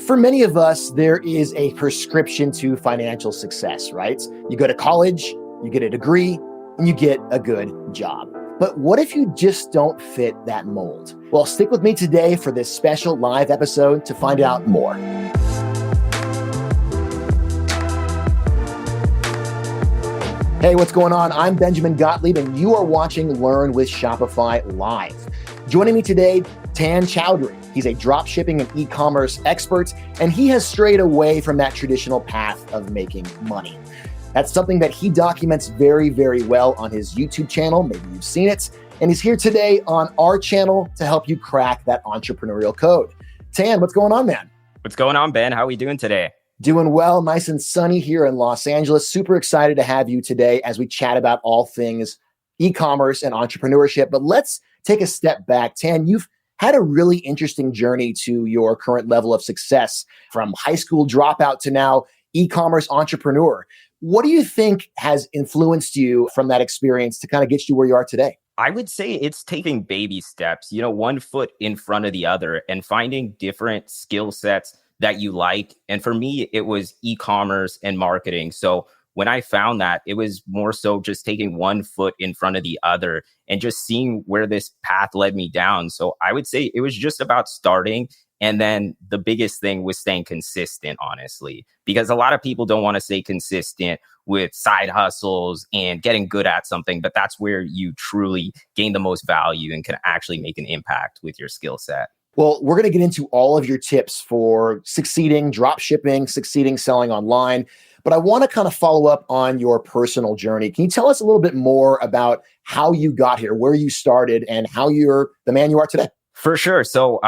For many of us, there is a prescription to financial success, right? You go to college, you get a degree, and you get a good job. But what if you just don't fit that mold? Well, stick with me today for this special live episode to find out more. Hey, what's going on? I'm Benjamin Gottlieb, and you are watching Learn with Shopify Live. Joining me today, Tan Chowdhury. He's a dropshipping and e-commerce expert, and he has strayed away from that traditional path of making money. That's something that he documents very, very well on his YouTube channel. Maybe you've seen it. And he's here today on our channel to help you crack that entrepreneurial code. Tan, what's going on, man? What's going on, Ben? How are we doing today? Doing well, nice and sunny here in Los Angeles. Super excited to have you today as we chat about all things e-commerce and entrepreneurship. But let's take a step back. Tan, you've had a really interesting journey to your current level of success, from high school dropout to now e-commerce entrepreneur. What do you think has influenced you from that experience to kind of get you where you are today? I would say it's taking baby steps, one foot in front of the other and finding different skill sets that you like. And for me, it was e-commerce and marketing. So when I found that, it was more so just taking one foot in front of the other and just seeing where this path led me down. So I would say it was just about starting. And then the biggest thing was staying consistent, honestly, because a lot of people don't want to stay consistent with side hustles and getting good at something, but that's where you truly gain the most value and can actually make an impact with your skill set. Well, we're going to get into all of your tips for succeeding drop shipping, succeeding selling online. But I want to kind of follow up on your personal journey. Can you tell us a little bit more about how you got here, where you started, and how you're the man you are today? For sure. So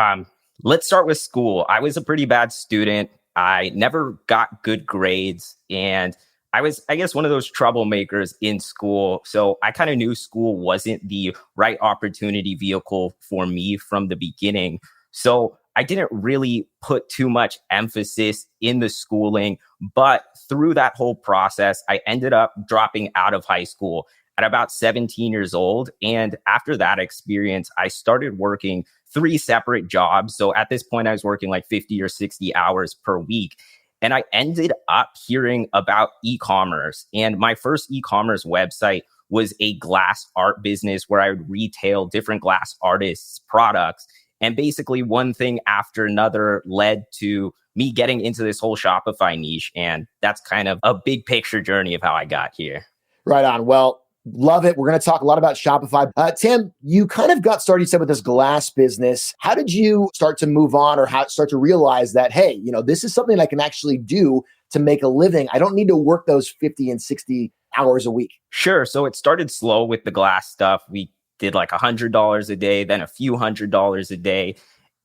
let's start with school. I was a pretty bad student. I never got good grades. And I was, I guess, one of those troublemakers in school. So I kind of knew school wasn't the right opportunity vehicle for me from the beginning. So I didn't really put too much emphasis in the schooling, but through that whole process, I ended up dropping out of high school at about 17 years old. And after that experience, I started working 3 separate jobs. So at this point, I was working like 50 or 60 hours per week. And I ended up hearing about e-commerce. And my first e-commerce website was a glass art business where I would retail different glass artists' products. And basically one thing after another led to me getting into this whole Shopify niche. And that's kind of a big picture journey of how I got here. Right on. Well, love it. We're going to talk a lot about Shopify. Tim, you kind of got started, you said, with this glass business. How did you start to move on, or how start to realize that, hey, this is something I can actually do to make a living? I don't need to work those 50 and 60 hours a week. Sure. So it started slow with the glass stuff. We did like $100 a day, then a few $100s a day.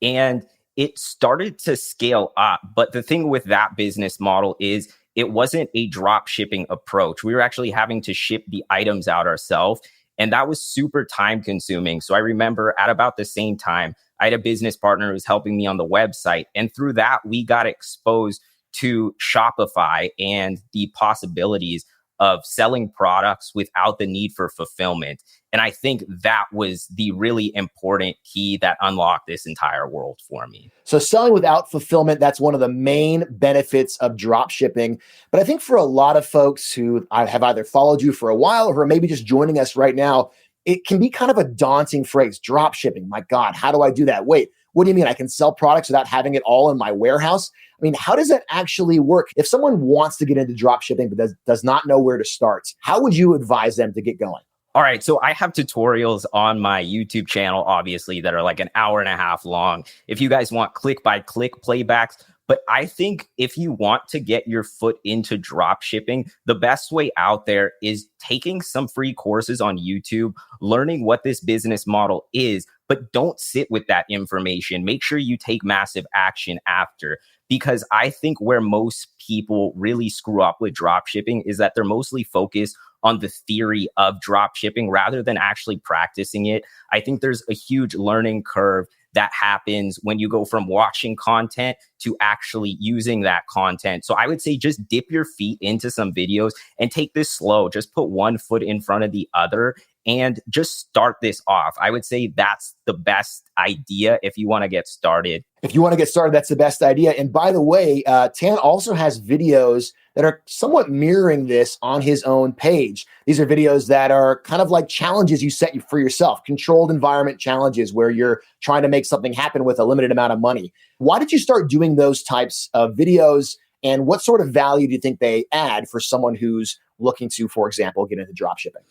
And it started to scale up. But the thing with that business model is it wasn't a drop shipping approach. We were actually having to ship the items out ourselves. And that was super time consuming. So I remember at about the same time, I had a business partner who was helping me on the website. And through that, we got exposed to Shopify and the possibilities of selling products without the need for fulfillment. And I think that was the really important key that unlocked this entire world for me. So selling without fulfillment, that's one of the main benefits of drop shipping. But I think for a lot of folks who have either followed you for a while or who are maybe just joining us right now, it can be kind of a daunting phrase, drop shipping. My God, how do I do that? Wait, what do you mean I can sell products without having it all in my warehouse? I mean, how does that actually work? If someone wants to get into drop shipping but does not know where to start, how would you advise them to get going? All right. So I have tutorials on my YouTube channel, obviously, that are like an hour and a half long. If you guys want click by click playbacks. But I think if you want to get your foot into drop shipping, the best way out there is taking some free courses on YouTube, learning what this business model is, but don't sit with that information. Make sure you take massive action after. Because I think where most people really screw up with drop shipping is that they're mostly focused on the theory of drop shipping rather than actually practicing it. I think there's a huge learning curve that happens when you go from watching content to actually using that content. So I would say just dip your feet into some videos and take this slow. Just put one foot in front of the other and just start this off. I would say that's the best idea if you want to get started. If you want to get started, that's the best idea. And by the way, Tan also has videos that are somewhat mirroring this on his own page. These are videos that are kind of like challenges you set for yourself, controlled environment challenges where you're trying to make something happen with a limited amount of money. Why did you start doing those types of videos? And what sort of value do you think they add for someone who's looking to, for example, get into dropshipping?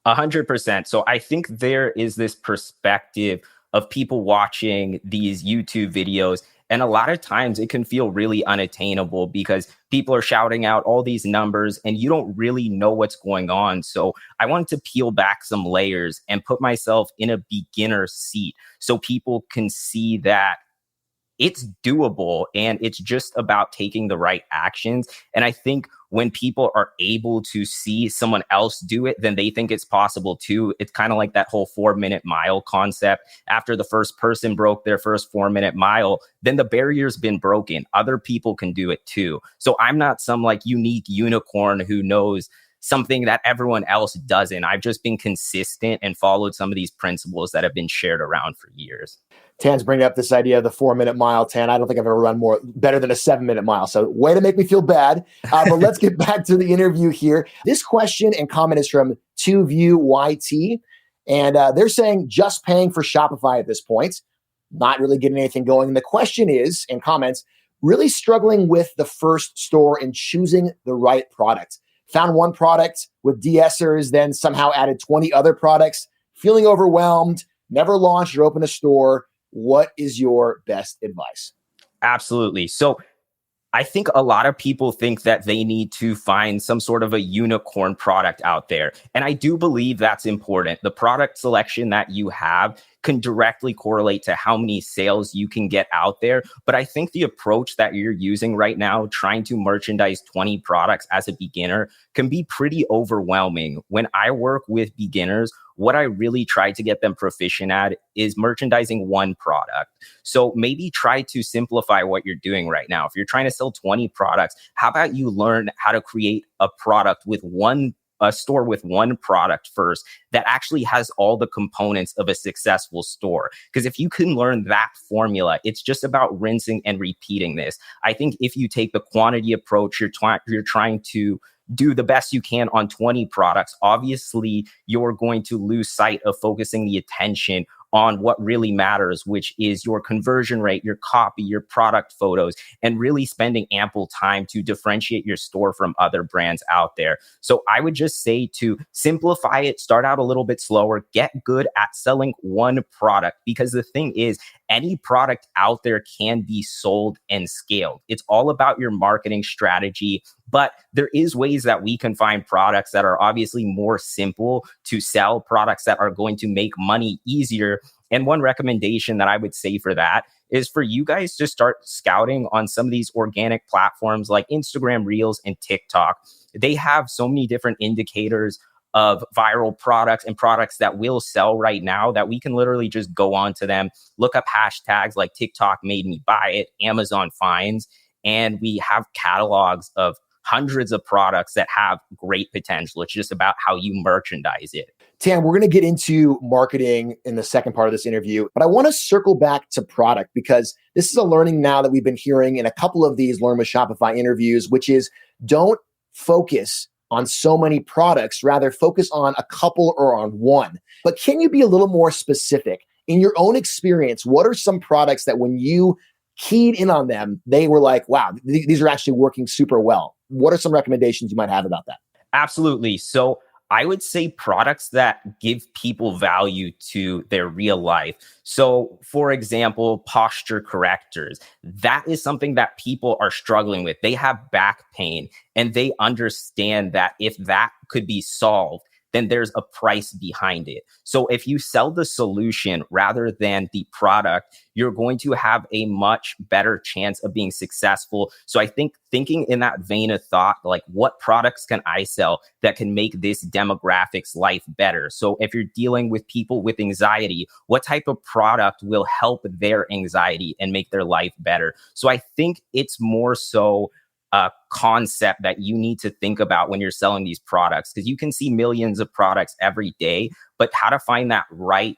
100%. So I think there is this perspective of people watching these YouTube videos. And a lot of times it can feel really unattainable because people are shouting out all these numbers and you don't really know what's going on. So I wanted to peel back some layers and put myself in a beginner seat so people can see that it's doable and it's just about taking the right actions. And I think when people are able to see someone else do it, then they think it's possible too. It's kind of like that whole 4-minute mile concept. After the first person broke their first 4-minute mile, then the barrier's been broken. Other people can do it too. So I'm not some like unique unicorn who knows something that everyone else doesn't. I've just been consistent and followed some of these principles that have been shared around for years. Tan's bringing up this idea of the 4-minute mile. Tan, I don't think I've ever run better than a 7-minute mile. So way to make me feel bad. But let's get back to the interview here. This question and comment is from 2ViewYT. And they're saying just paying for Shopify at this point, not really getting anything going. The question is, in comments, really struggling with the first store and choosing the right product. Found one product with de-essers, then somehow added 20 other products, feeling overwhelmed, never launched or opened a store. What is your best advice? Absolutely. So I think a lot of people think that they need to find some sort of a unicorn product out there. And I do believe that's important. The product selection that you have can directly correlate to how many sales you can get out there. But I think the approach that you're using right now, trying to merchandise 20 products as a beginner, can be pretty overwhelming. When I work with beginners, what I really try to get them proficient at is merchandising one product. So maybe try to simplify what you're doing right now. If you're trying to sell 20 products, how about you learn how to create a product with a store with one product first that actually has all the components of a successful store. Because if you can learn that formula, it's just about rinsing and repeating this. I think if you take the quantity approach, you're trying to do the best you can on 20 products, obviously you're going to lose sight of focusing the attention on what really matters, which is your conversion rate, your copy, your product photos, and really spending ample time to differentiate your store from other brands out there. So I would just say to simplify it, start out a little bit slower, get good at selling one product, because the thing is, any product out there can be sold and scaled. It's all about your marketing strategy, but there is ways that we can find products that are obviously more simple to sell, products that are going to make money easier. And one recommendation that I would say for that is for you guys to start scouting on some of these organic platforms like Instagram Reels and TikTok. They have so many different indicators of viral products and products that will sell right now that we can literally just go on to them, look up hashtags like TikTok made me buy it, Amazon finds, and we have catalogs of hundreds of products that have great potential. It's just about how you merchandise it. Tan, we're going to get into marketing in the second part of this interview, but I want to circle back to product because this is a learning now that we've been hearing in a couple of these Learn with Shopify interviews, which is don't focus on so many products, rather focus on a couple or on one. But can you be a little more specific? In your own experience, what are some products that when you keyed in on them, they were like, wow, these are actually working super well? What are some recommendations you might have about that? Absolutely. So I would say products that give people value to their real life. So, for example, posture correctors. That is something that people are struggling with. They have back pain and they understand that if that could be solved, then there's a price behind it. So if you sell the solution rather than the product, you're going to have a much better chance of being successful. So I think thinking in that vein of thought, like what products can I sell that can make this demographic's life better? So if you're dealing with people with anxiety, what type of product will help their anxiety and make their life better? So I think it's more so a concept that you need to think about when you're selling these products, because you can see millions of products every day, but how to find that right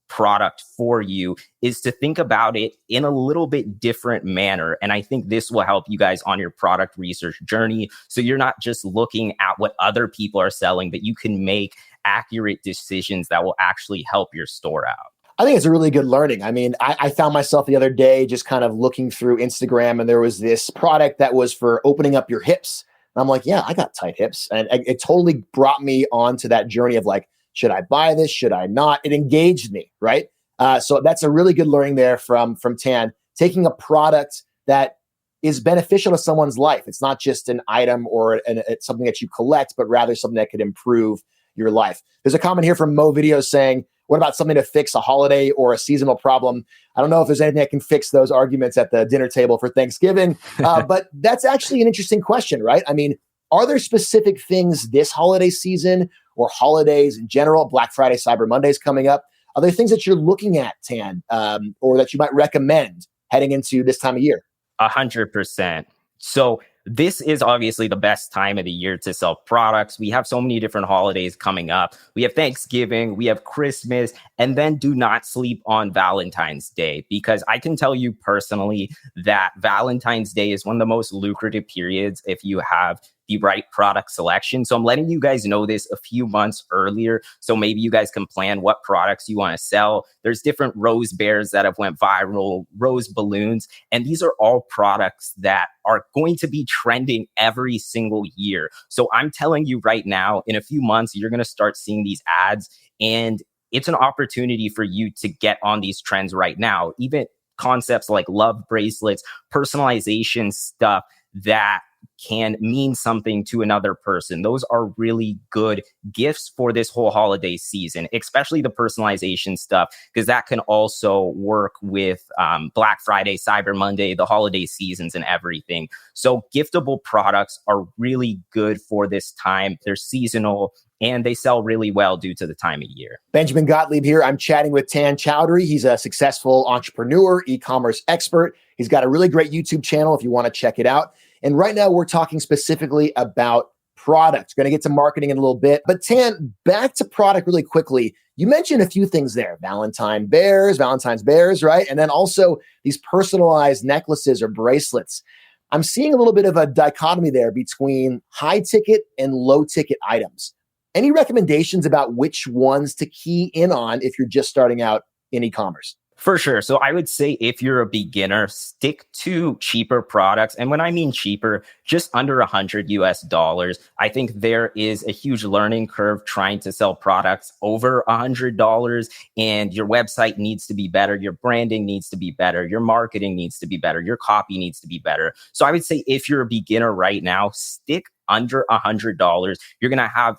product for you is to think about it in a little bit different manner. And I think this will help you guys on your product research journey. So you're not just looking at what other people are selling, but you can make accurate decisions that will actually help your store out. I think it's a really good learning. I mean, I found myself the other day just kind of looking through Instagram, and there was this product that was for opening up your hips. And I'm like, yeah, I got tight hips. And it totally brought me onto that journey of like, should I buy this? Should I not? It engaged me, right? So that's a really good learning there from Tan, taking a product that is beneficial to someone's life. It's not just an item or it's something that you collect, but rather something that could improve your life. There's a comment here from Mo Video saying, what about something to fix a holiday or a seasonal problem? I don't know if there's anything that can fix those arguments at the dinner table for Thanksgiving, but that's actually an interesting question, right? I mean, are there specific things this holiday season or holidays in general, Black Friday, Cyber Mondays coming up? Are there things that you're looking at, Tan, or that you might recommend heading into this time of year? 100%. So this is obviously the best time of the year to sell products. We have so many different holidays coming up. We have Thanksgiving, we have Christmas, and then do not sleep on Valentine's Day, because I can tell you personally that Valentine's Day is one of the most lucrative periods if you have the right product selection. So I'm letting you guys know this a few months earlier, so maybe you guys can plan what products you want to sell. There's different rose bears that have went viral, rose balloons, and these are all products that are going to be trending every single year. So I'm telling you right now, in a few months, you're going to start seeing these ads, and it's an opportunity for you to get on these trends right now. Even concepts like love bracelets, personalization stuff that can mean something to another person. Those are really good gifts for this whole holiday season, especially the personalization stuff, because that can also work with Black Friday, Cyber Monday, the holiday seasons and everything. So giftable products are really good for this time. They're seasonal and they sell really well due to the time of year. Benjamin Gottlieb here. I'm chatting with Tan Chowdhury. He's a successful entrepreneur, e-commerce expert. He's got a really great YouTube channel if you want to check it out. And right now we're talking specifically about products. We're going to get to marketing in a little bit. But Tan, back to product really quickly. You mentioned a few things there. Valentine's bears, right? And then also these personalized necklaces or bracelets. I'm seeing a little bit of a dichotomy there between high ticket and low ticket items. Any recommendations about which ones to key in on if you're just starting out in e-commerce? For sure. So I would say if you're a beginner, stick to cheaper products. And when I mean cheaper, just under $100. I think there is a huge learning curve trying to sell products over $100, and your website needs to be better. Your branding needs to be better. Your marketing needs to be better. Your copy needs to be better. So I would say if you're a beginner right now, stick under $100. You're going to have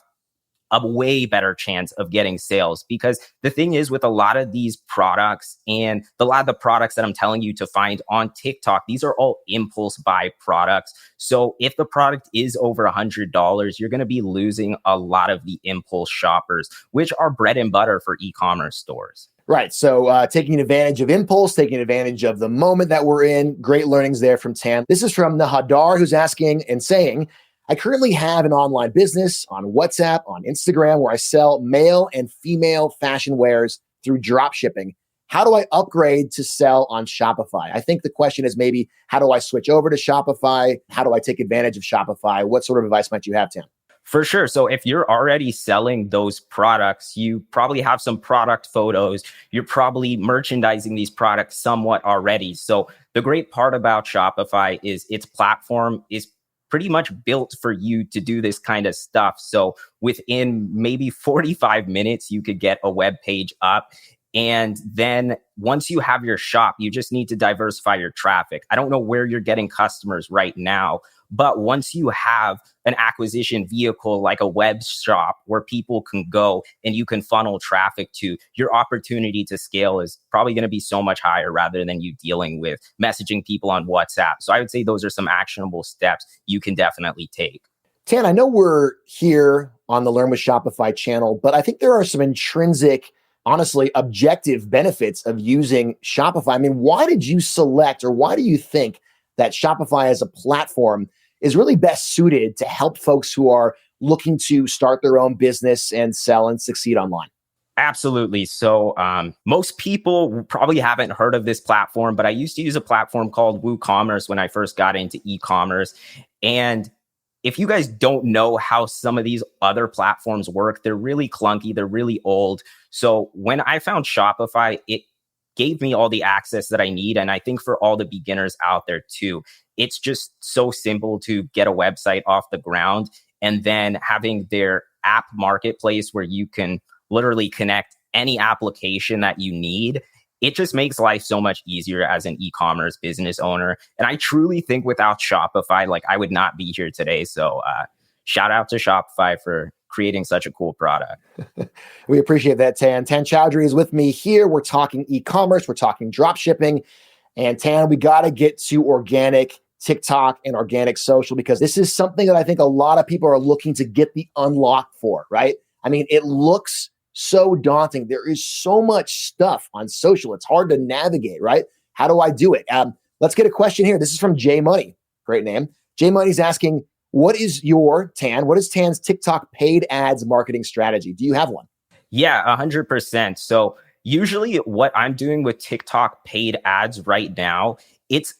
a way better chance of getting sales, because the thing is with a lot of these products and a lot of the products that I'm telling you to find on TikTok, these are all impulse buy products. So if the product is over $100, you're going to be losing a lot of the impulse shoppers, which are bread and butter for e-commerce stores. Right. So taking advantage of impulse, taking advantage of the moment that we're in. Great learnings there from Tan. This is from Nahadar, who's asking and saying, I currently have an online business on WhatsApp, on Instagram, where I sell male and female fashion wares through dropshipping. How do I upgrade to sell on Shopify? I think the question is maybe, how do I switch over to Shopify? How do I take advantage of Shopify? What sort of advice might you have, Tim? For sure. So if you're already selling those products, you probably have some product photos. You're probably merchandising these products somewhat already. So the great part about Shopify is its platform is pretty much built for you to do this kind of stuff. So within maybe 45 minutes, you could get a web page up. And then once you have your shop, you just need to diversify your traffic. I don't know where you're getting customers right now, but once you have an acquisition vehicle like a web shop where people can go and you can funnel traffic to, your opportunity to scale is probably going to be so much higher rather than you dealing with messaging people on WhatsApp. So I would say those are some actionable steps you can definitely take. Tan, I know we're here on the Learn with Shopify channel, but I think there are some intrinsic, honestly, objective benefits of using Shopify. I mean, why did you select, or why do you think that Shopify as a platform is really best suited to help folks who are looking to start their own business and sell and succeed online? Absolutely. So, most people probably haven't heard of this platform, but I used to use a platform called WooCommerce when I first got into e-commerce. And if you guys don't know how some of these other platforms work, they're really clunky, they're really old. So, when I found Shopify, it gave me all the access that I need. And I think for all the beginners out there too, it's just so simple to get a website off the ground, and then having their app marketplace where you can literally connect any application that you need. It just makes life so much easier as an e-commerce business owner. And I truly think without Shopify, like, I would not be here today. So shout out to Shopify for creating such a cool product. We appreciate that, Tan. Tan Chowdhury is with me here. We're talking e-commerce, we're talking drop shipping. And Tan, we got to get to organic TikTok and organic social, because this is something that I think a lot of people are looking to get the unlock for, right? I mean, it looks so daunting. There is so much stuff on social. It's hard to navigate, right? How do I do it? Let's get a question here. This is from J Money. Great name. J Money's asking, what is Tan's TikTok paid ads marketing strategy? Do you have one? Yeah, 100%. So usually what I'm doing with TikTok paid ads right now, it's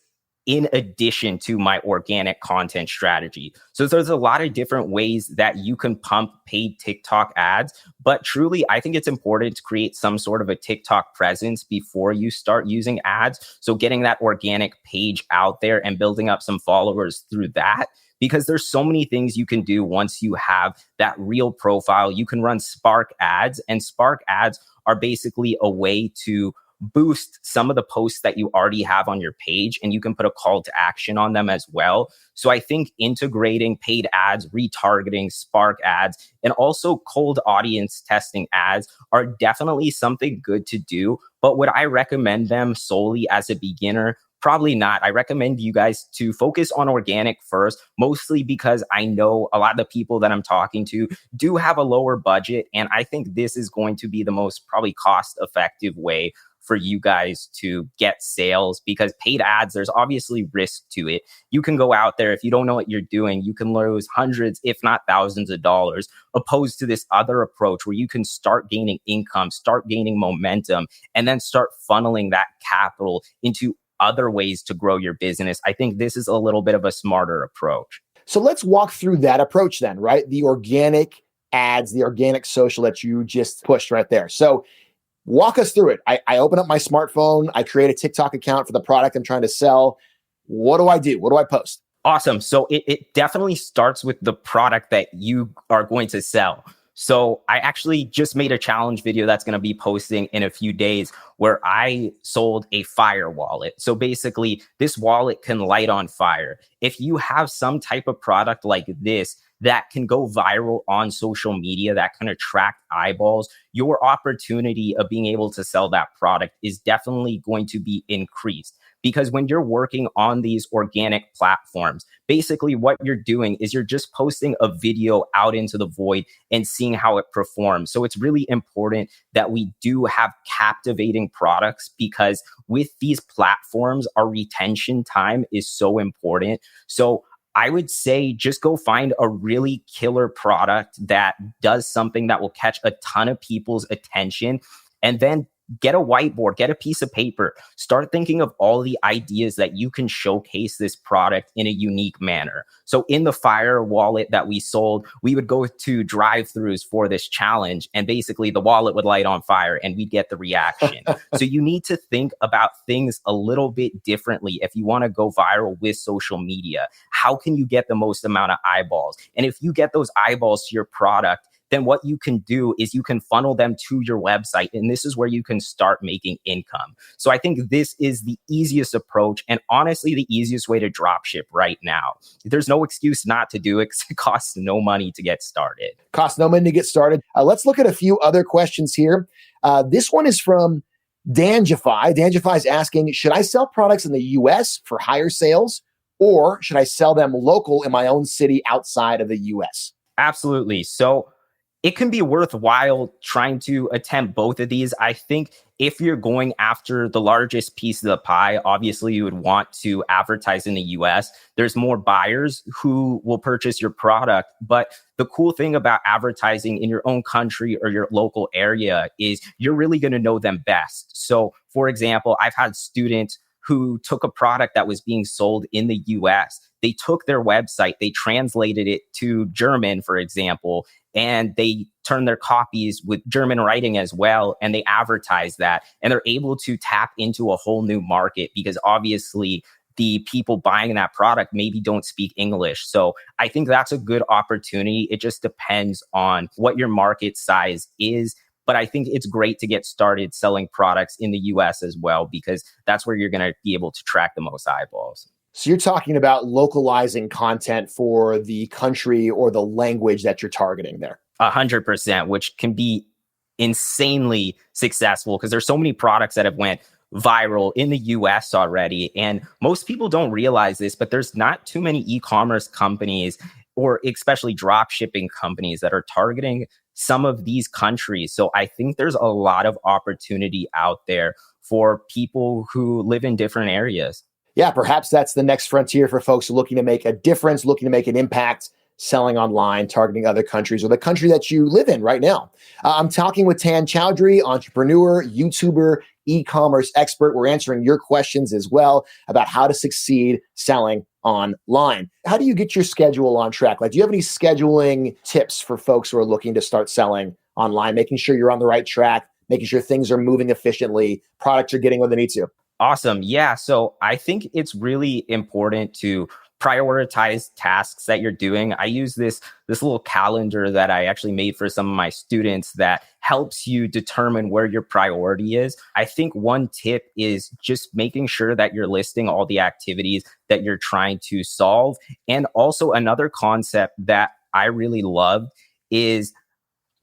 in addition to my organic content strategy. So there's a lot of different ways that you can pump paid TikTok ads, but truly, I think it's important to create some sort of a TikTok presence before you start using ads. So getting that organic page out there and building up some followers through that, because there's so many things you can do once you have that real profile. You can run Spark ads, and Spark ads are basically a way to boost some of the posts that you already have on your page, and you can put a call to action on them as well. So I think integrating paid ads, retargeting, Spark ads, and also cold audience testing ads are definitely something good to do. But would I recommend them solely as a beginner? Probably not. I recommend you guys to focus on organic first, mostly because I know a lot of the people that I'm talking to do have a lower budget. And I think this is going to be the most probably cost-effective way for you guys to get sales, because paid ads, there's obviously risk to it. You can go out there, if you don't know what you're doing, you can lose hundreds, if not thousands of dollars, opposed to this other approach where you can start gaining income, start gaining momentum, and then start funneling that capital into other ways to grow your business. I think this is a little bit of a smarter approach. So let's walk through that approach then, right? The organic ads, the organic social that you just pushed right there. So walk us through it. I open up my smartphone. I create a TikTok account for the product I'm trying to sell. What do I do? What do I post? Awesome. So it definitely starts with the product that you are going to sell. So I actually just made a challenge video that's going to be posting in a few days where I sold a fire wallet. So basically, this wallet can light on fire. If you have some type of product like this that can go viral on social media, that can attract eyeballs, your opportunity of being able to sell that product is definitely going to be increased. Because when you're working on these organic platforms, basically what you're doing is you're just posting a video out into the void and seeing how it performs. So it's really important that we do have captivating products, because with these platforms, our retention time is so important. So I would say just go find a really killer product that does something that will catch a ton of people's attention, and then get a whiteboard, get a piece of paper, start thinking of all the ideas that you can showcase this product in a unique manner. So in the fire wallet that we sold, we would go to drive-throughs for this challenge, and basically the wallet would light on fire and we'd get the reaction. So you need to think about things a little bit differently if you want to go viral with social media. How can you get the most amount of eyeballs? And if you get those eyeballs to your product, then what you can do is you can funnel them to your website. And this is where you can start making income. So I think this is the easiest approach, and honestly, the easiest way to drop ship right now. There's no excuse not to do it, because it costs no money to get started. Costs no money to get started. Let's look at a few other questions here. This one is from Danjify. Danjify is asking, should I sell products in the US for higher sales, or should I sell them local in my own city outside of the US? Absolutely. So It can be worthwhile trying to attempt both of these. I think if you're going after the largest piece of the pie, obviously you would want to advertise in the US. There's more buyers who will purchase your product. But the cool thing about advertising in your own country or your local area is you're really going to know them best. So, for example, I've had students who took a product that was being sold in the US. They took their website, they translated it to German, for example, and they turn their copies with German writing as well, and they advertise that, and they're able to tap into a whole new market because obviously the people buying that product maybe don't speak English. So I think that's a good opportunity. It just depends on what your market size is. But I think it's great to get started selling products in the US as well, because that's where you're going to be able to track the most eyeballs. So you're talking about localizing content for the country or the language that you're targeting there. 100%, which can be insanely successful because there's so many products that have went viral in the US already. And most people don't realize this, but there's not too many e-commerce companies or especially drop shipping companies that are targeting some of these countries. So I think there's a lot of opportunity out there for people who live in different areas. Yeah, perhaps that's the next frontier for folks looking to make a difference, looking to make an impact, selling online, targeting other countries or the country that you live in right now. I'm talking with Tan Chowdhury, entrepreneur, YouTuber, e-commerce expert. We're answering your questions as well about how to succeed selling online. How do you get your schedule on track? Like, do you have any scheduling tips for folks who are looking to start selling online, making sure you're on the right track, making sure things are moving efficiently, products are getting where they need to? Awesome. Yeah. So I think it's really important to prioritize tasks that you're doing. I use this little calendar that I actually made for some of my students that helps you determine where your priority is. I think one tip is just making sure that you're listing all the activities that you're trying to solve. And also another concept that I really loved is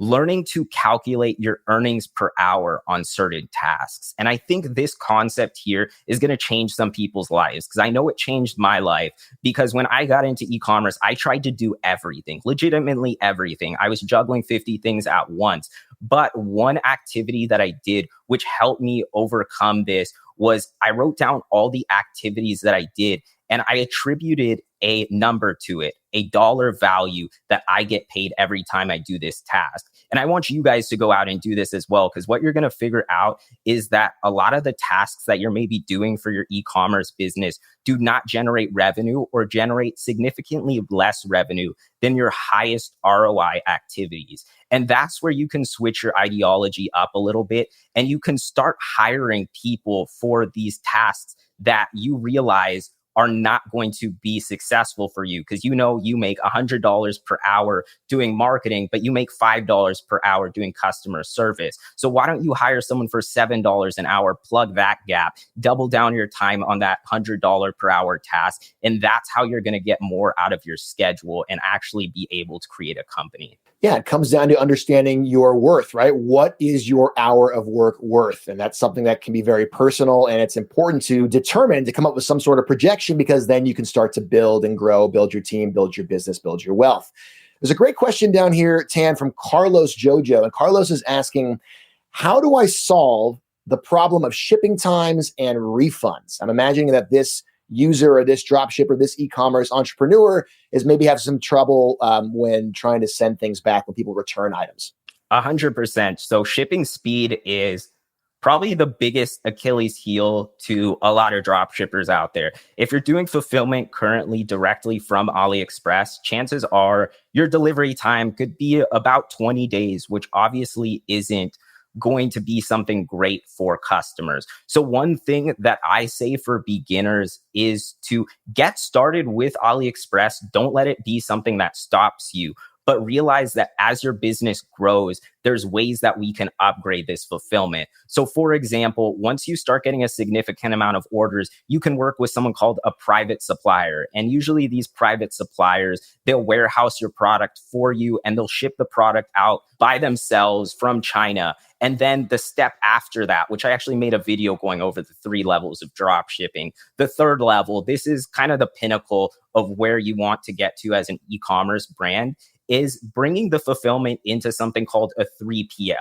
learning to calculate your earnings per hour on certain tasks. And I think this concept here is going to change some people's lives because I know it changed my life because when I got into e-commerce, I tried to do everything, legitimately everything. I was juggling 50 things at once. But one activity that I did, which helped me overcome this, was I wrote down all the activities that I did and I attributed a number to it, a dollar value that I get paid every time I do this task. And I want you guys to go out and do this as well, because what you're going to figure out is that a lot of the tasks that you're maybe doing for your e-commerce business do not generate revenue or generate significantly less revenue than your highest ROI activities. And that's where you can switch your ideology up a little bit and you can start hiring people for these tasks that you realize are not going to be successful for you because you know you make $100 per hour doing marketing, but you make $5 per hour doing customer service. So why don't you hire someone for $7 an hour, plug that gap, double down your time on that $100 per hour task, and that's how you're going to get more out of your schedule and actually be able to create a company. Yeah, it comes down to understanding your worth, right? What is your hour of work worth? And that's something that can be very personal. And it's important to determine, to come up with some sort of projection, because then you can start to build and grow, build your team, build your business, build your wealth. There's a great question down here, Tan, from Carlos Jojo. And Carlos is asking, how do I solve the problem of shipping times and refunds? I'm imagining that this user or this drop shipper, this e-commerce entrepreneur is maybe have some trouble when trying to send things back when people return items. 100%. So shipping speed is probably the biggest Achilles heel to a lot of drop shippers out there. If you're doing fulfillment currently directly from AliExpress, chances are your delivery time could be about 20 days, which obviously isn't going to be something great for customers. So one thing that I say for beginners is to get started with AliExpress. Don't let it be something that stops you, but realize that as your business grows, there's ways that we can upgrade this fulfillment. So for example, once you start getting a significant amount of orders, you can work with someone called a private supplier. And usually these private suppliers, they'll warehouse your product for you and they'll ship the product out by themselves from China. And then the step after that, which I actually made a video going over the 3 levels of drop shipping. The third level, this is kind of the pinnacle of where you want to get to as an e-commerce brand, is bringing the fulfillment into something called a 3PL.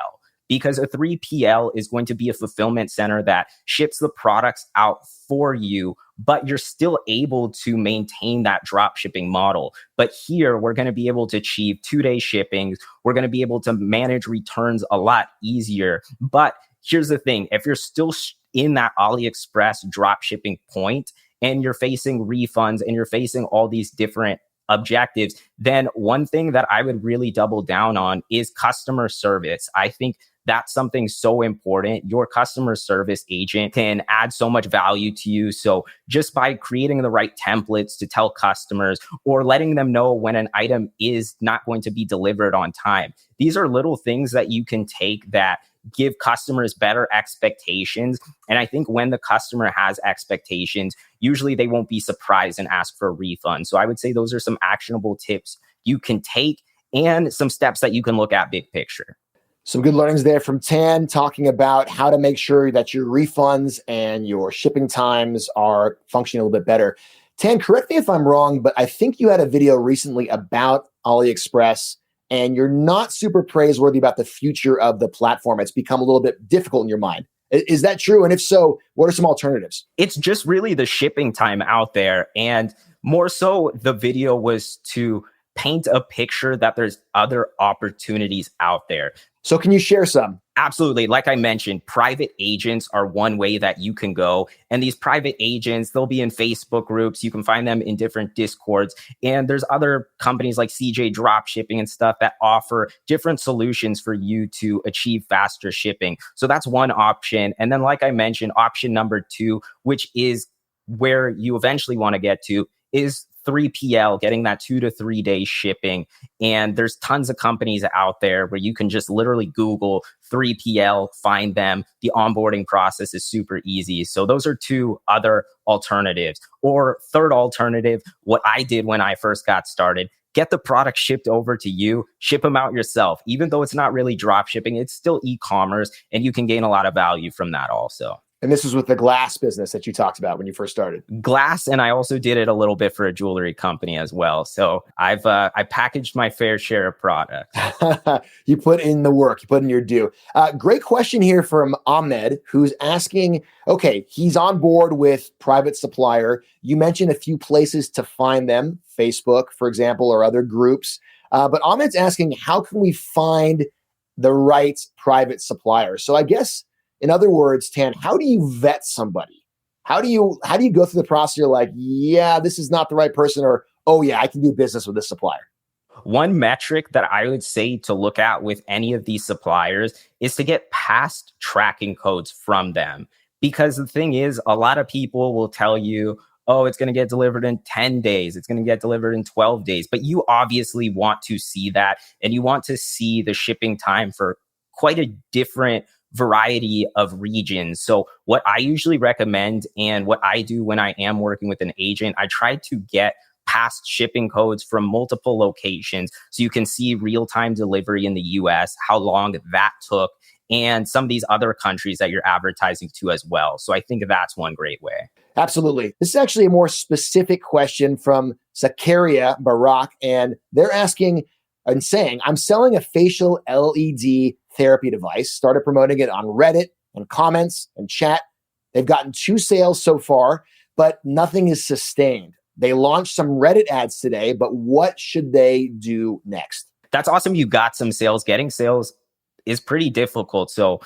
Because a 3PL is going to be a fulfillment center that ships the products out for you, but you're still able to maintain that drop shipping model. But here, we're going to be able to achieve 2-day shippings. We're going to be able to manage returns a lot easier. But here's the thing, if you're still in that AliExpress drop shipping point and you're facing refunds and you're facing all these different objectives, then one thing that I would really double down on is customer service. I think that's something so important. Your customer service agent can add so much value to you. So just by creating the right templates to tell customers or letting them know when an item is not going to be delivered on time, these are little things that you can take that give customers better expectations. And I think when the customer has expectations, usually they won't be surprised and ask for a refund. So I would say those are some actionable tips you can take and some steps that you can look at big picture. Some good learnings there from Tan, talking about how to make sure that your refunds and your shipping times are functioning a little bit better. Tan, correct me if I'm wrong, but I think you had a video recently about AliExpress, and you're not super praiseworthy about the future of the platform. It's become a little bit difficult in your mind. Is that true? And if so, what are some alternatives? It's just really the shipping time out there. And more so, the video was to paint a picture that there's other opportunities out there. So can you share some? Absolutely. Like I mentioned, private agents are one way that you can go. And these private agents, they'll be in Facebook groups. You can find them in different Discords. And there's other companies like CJ Dropshipping and stuff that offer different solutions for you to achieve faster shipping. So that's one option. And then, like I mentioned, option number 2, which is where you eventually want to get to, is 3PL, getting that 2 to 3 day shipping. And there's tons of companies out there where you can just literally Google 3PL, find them. The onboarding process is super easy. So those are 2 other alternatives. Or third alternative, what I did when I first got started, get the product shipped over to you, ship them out yourself. Even though it's not really drop shipping, it's still e-commerce, and you can gain a lot of value from that also. And this was with the glass business that you talked about when you first started. Glass, and I also did it a little bit for a jewelry company as well. So I packaged my fair share of products. You put in the work, you put in your due. Great question here from Ahmed, who's asking, okay, he's on board with private supplier. You mentioned a few places to find them, Facebook, for example, or other groups. But Ahmed's asking, how can we find the right private supplier? So I guess, in other words, Tan, how do you vet somebody? How do you go through the process? You're like, yeah, this is not the right person, or, oh yeah, I can do business with this supplier. One metric that I would say to look at with any of these suppliers is to get past tracking codes from them. Because the thing is, a lot of people will tell you, oh, it's going to get delivered in 10 days. It's going to get delivered in 12 days. But you obviously want to see that, and you want to see the shipping time for quite a different variety of regions. So what I usually recommend, and what I do when I am working with an agent, I try to get past shipping codes from multiple locations so you can see real-time delivery in the US, how long that took, and some of these other countries that you're advertising to as well. So I think that's one great way. Absolutely. This is actually a more specific question from Zakaria Barak, and they're asking and saying, I'm selling a facial LED therapy device, started promoting it on Reddit and comments and chat. They've gotten 2 sales so far, but nothing is sustained. They launched some Reddit ads today, but what should they do next? That's awesome. You got some sales. Getting sales is pretty difficult. So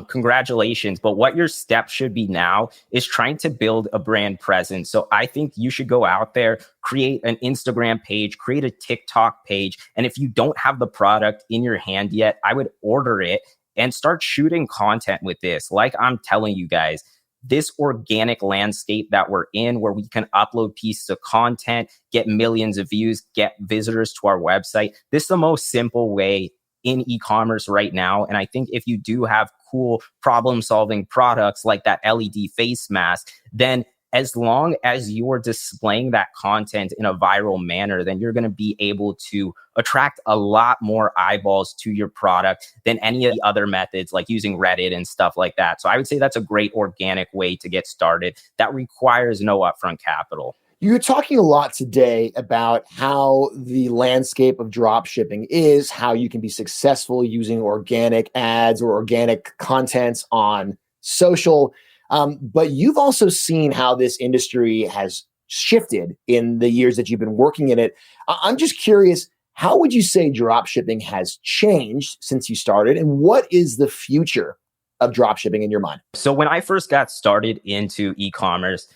congratulations. But what your step should be now is trying to build a brand presence. So I think you should go out there, create an Instagram page, create a TikTok page. And if you don't have the product in your hand yet, I would order it and start shooting content with this. Like I'm telling you guys, this organic landscape that we're in, where we can upload pieces of content, get millions of views, get visitors to our website. This is the most simple way in e-commerce right now. And I think if you do have cool problem-solving products like that LED face mask, then as long as you're displaying that content in a viral manner, then you're going to be able to attract a lot more eyeballs to your product than any of the other methods like using Reddit and stuff like that. So I would say that's a great organic way to get started that requires no upfront capital. You're talking a lot today about how the landscape of drop shipping is, how you can be successful using organic ads or organic contents on social. But you've also seen how this industry has shifted in the years that you've been working in it. I'm just curious, how would you say drop shipping has changed since you started? And what is the future of drop shipping in your mind? So when I first got started into e-commerce,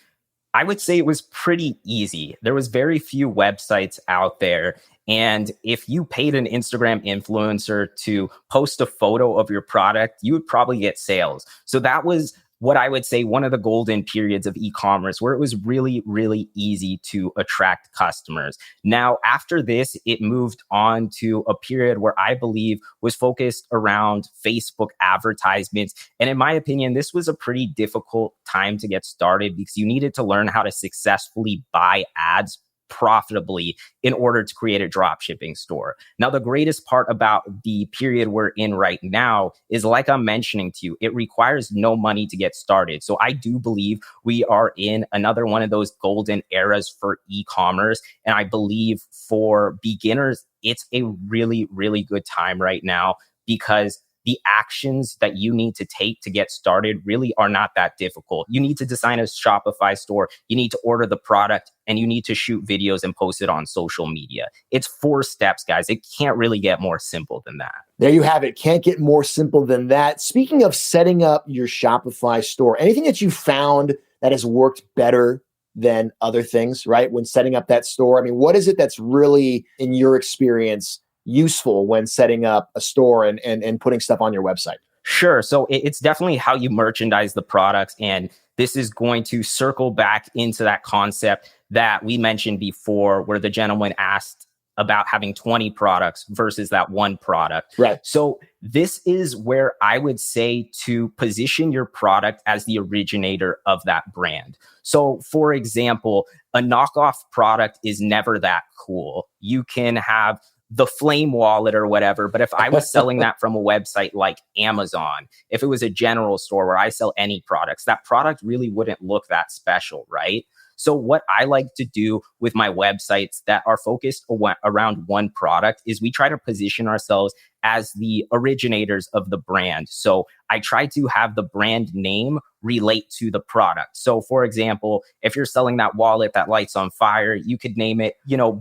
I would say it was pretty easy. There was very few websites out there. And if you paid an Instagram influencer to post a photo of your product, you would probably get sales. So that was what I would say one of the golden periods of e-commerce where it was really, really easy to attract customers. Now, after this, it moved on to a period where I believe was focused around Facebook advertisements. And in my opinion, this was a pretty difficult time to get started because you needed to learn how to successfully buy ads profitably in order to create a drop shipping store. Now, the greatest part about the period we're in right now is, like I'm mentioning to you, it requires no money to get started. So I do believe we are in another one of those golden eras for e-commerce. And I believe for beginners, it's a really, really good time right now because the actions that you need to take to get started really are not that difficult. You need to design a Shopify store, you need to order the product, and you need to shoot videos and post it on social media. It's 4 steps, guys. It can't really get more simple than that. There you have it. Can't get more simple than that. Speaking of setting up your Shopify store, anything that you found that has worked better than other things, right? When setting up that store, I mean, what is it that's really, in your experience, useful when setting up a store and putting stuff on your website? Sure. So it's definitely how you merchandise the products. And this is going to circle back into that concept that we mentioned before, where the gentleman asked about having 20 products versus that one product. Right. So this is where I would say to position your product as the originator of that brand. So for example, a knockoff product is never that cool. You can have the Flame wallet or whatever. But if I was selling that from a website like Amazon, if it was a general store where I sell any products, that product really wouldn't look that special, right? So what I like to do with my websites that are focused around one product is we try to position ourselves as the originators of the brand. So I try to have the brand name relate to the product. So for example, if you're selling that wallet that lights on fire, you could name it,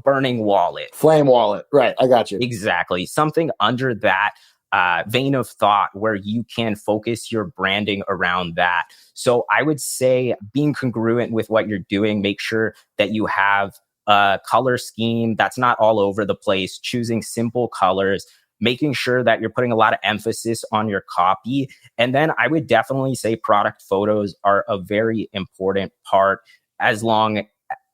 Burning Wallet. Flame wallet. Right. I got you. Exactly. Something under that vein of thought where you can focus your branding around that. So I would say being congruent with what you're doing, make sure that you have a color scheme that's not all over the place, choosing simple colors, making sure that you're putting a lot of emphasis on your copy. And then I would definitely say product photos are a very important part as well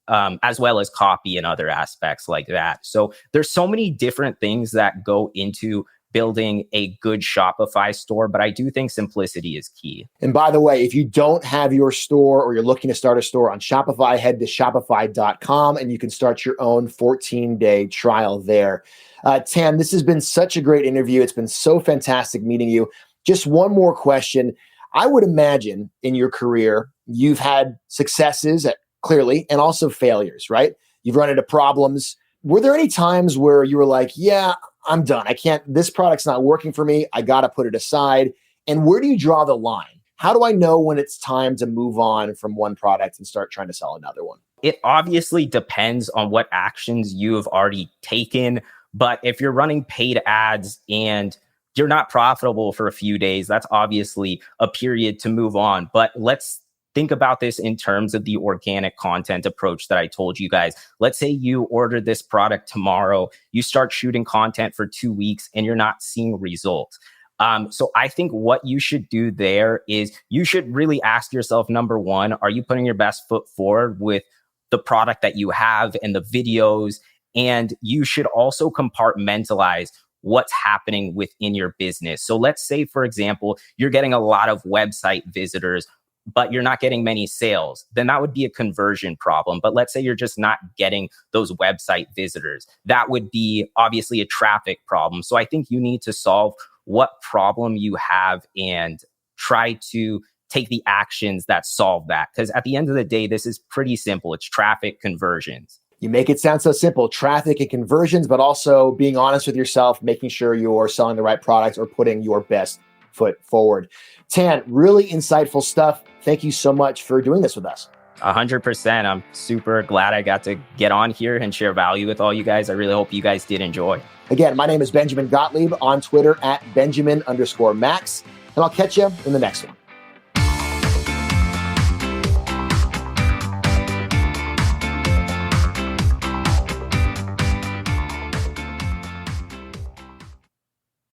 as copy and other aspects like that. So there's so many different things that go into building a good Shopify store, but I do think simplicity is key. And by the way, if you don't have your store or you're looking to start a store on Shopify, head to shopify.com and you can start your own 14-day trial there. Tan, this has been such a great interview. It's been so fantastic meeting you. Just one more question. I would imagine in your career, you've had successes clearly and also failures, right? You've run into problems. Were there any times where you were like, yeah, I'm done. This product's not working for me. I got to put it aside. And where do you draw the line? How do I know when it's time to move on from one product and start trying to sell another one? It obviously depends on what actions you have already taken. But if you're running paid ads and you're not profitable for a few days, that's obviously a period to move on. But let's think about this in terms of the organic content approach that I told you guys. Let's say you order this product tomorrow, you start shooting content for 2 weeks and you're not seeing results. So I think what you should do there is you should really ask yourself, number one, are you putting your best foot forward with the product that you have and the videos? And you should also compartmentalize what's happening within your business. So let's say, for example, you're getting a lot of website visitors, but you're not getting many sales, then that would be a conversion problem. But let's say you're just not getting those website visitors. That would be obviously a traffic problem. So I think you need to solve what problem you have and try to take the actions that solve that. Because at the end of the day, this is pretty simple. It's traffic conversions. You make it sound so simple, traffic and conversions, but also being honest with yourself, making sure you're selling the right products or putting your best foot forward. Tan, really insightful stuff. Thank you so much for doing this with us. 100%. I'm super glad I got to get on here and share value with all you guys. I really hope you guys did enjoy. Again, my name is Benjamin Gottlieb on Twitter at Benjamin_Max, and I'll catch you in the next one.